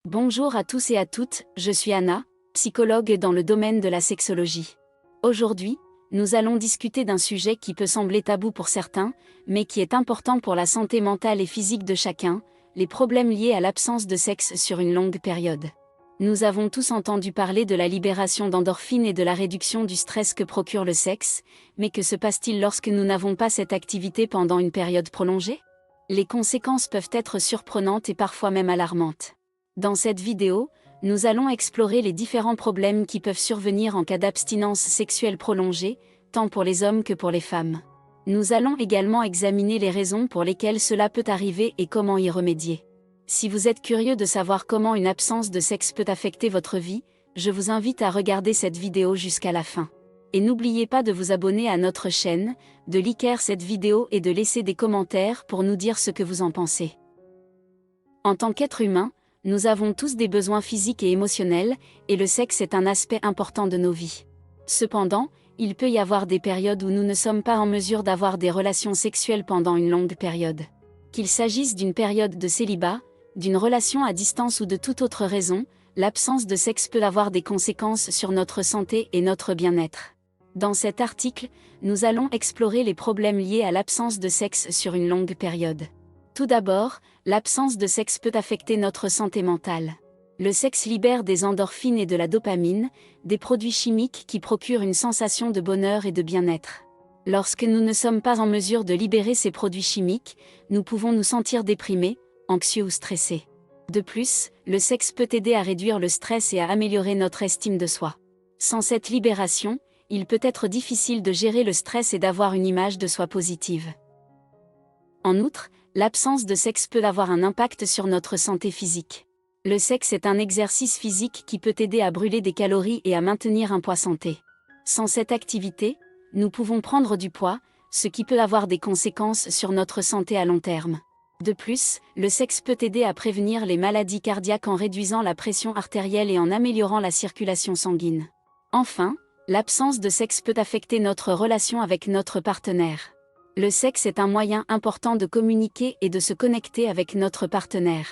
Bonjour à tous et à toutes, je suis Anna, psychologue dans le domaine de la sexologie. Aujourd'hui, nous allons discuter d'un sujet qui peut sembler tabou pour certains, mais qui est important pour la santé mentale et physique de chacun, les problèmes liés à l'absence de sexe sur une longue période. Nous avons tous entendu parler de la libération d'endorphines et de la réduction du stress que procure le sexe, mais que se passe-t-il lorsque nous n'avons pas cette activité pendant une période prolongée? Les conséquences peuvent être surprenantes et parfois même alarmantes. Dans cette vidéo, nous allons explorer les différents problèmes qui peuvent survenir en cas d'abstinence sexuelle prolongée, tant pour les hommes que pour les femmes. Nous allons également examiner les raisons pour lesquelles cela peut arriver et comment y remédier. Si vous êtes curieux de savoir comment une absence de sexe peut affecter votre vie, je vous invite à regarder cette vidéo jusqu'à la fin. Et n'oubliez pas de vous abonner à notre chaîne, de liker cette vidéo et de laisser des commentaires pour nous dire ce que vous en pensez. En tant qu'être humain, nous avons tous des besoins physiques et émotionnels, et le sexe est un aspect important de nos vies. Cependant, il peut y avoir des périodes où nous ne sommes pas en mesure d'avoir des relations sexuelles pendant une longue période. Qu'il s'agisse d'une période de célibat, d'une relation à distance ou de toute autre raison, l'absence de sexe peut avoir des conséquences sur notre santé et notre bien-être. Dans cet article, nous allons explorer les problèmes liés à l'absence de sexe sur une longue période. Tout d'abord, l'absence de sexe peut affecter notre santé mentale. Le sexe libère des endorphines et de la dopamine, des produits chimiques qui procurent une sensation de bonheur et de bien-être. Lorsque nous ne sommes pas en mesure de libérer ces produits chimiques, nous pouvons nous sentir déprimés, anxieux ou stressés. De plus, le sexe peut aider à réduire le stress et à améliorer notre estime de soi. Sans cette libération, il peut être difficile de gérer le stress et d'avoir une image de soi positive. En outre, l'absence de sexe peut avoir un impact sur notre santé physique. Le sexe est un exercice physique qui peut aider à brûler des calories et à maintenir un poids santé. Sans cette activité, nous pouvons prendre du poids, ce qui peut avoir des conséquences sur notre santé à long terme. De plus, le sexe peut aider à prévenir les maladies cardiaques en réduisant la pression artérielle et en améliorant la circulation sanguine. Enfin, l'absence de sexe peut affecter notre relation avec notre partenaire. Le sexe est un moyen important de communiquer et de se connecter avec notre partenaire.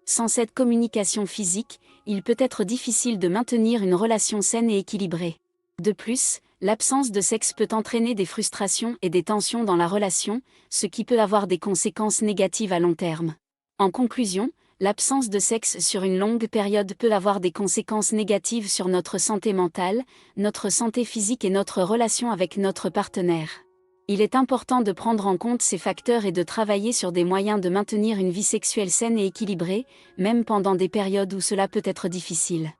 Sans cette communication physique, il peut être difficile de maintenir une relation saine et équilibrée. De plus, l'absence de sexe peut entraîner des frustrations et des tensions dans la relation, ce qui peut avoir des conséquences négatives à long terme. En conclusion, l'absence de sexe sur une longue période peut avoir des conséquences négatives sur notre santé mentale, notre santé physique et notre relation avec notre partenaire. Il est important de prendre en compte ces facteurs et de travailler sur des moyens de maintenir une vie sexuelle saine et équilibrée, même pendant des périodes où cela peut être difficile.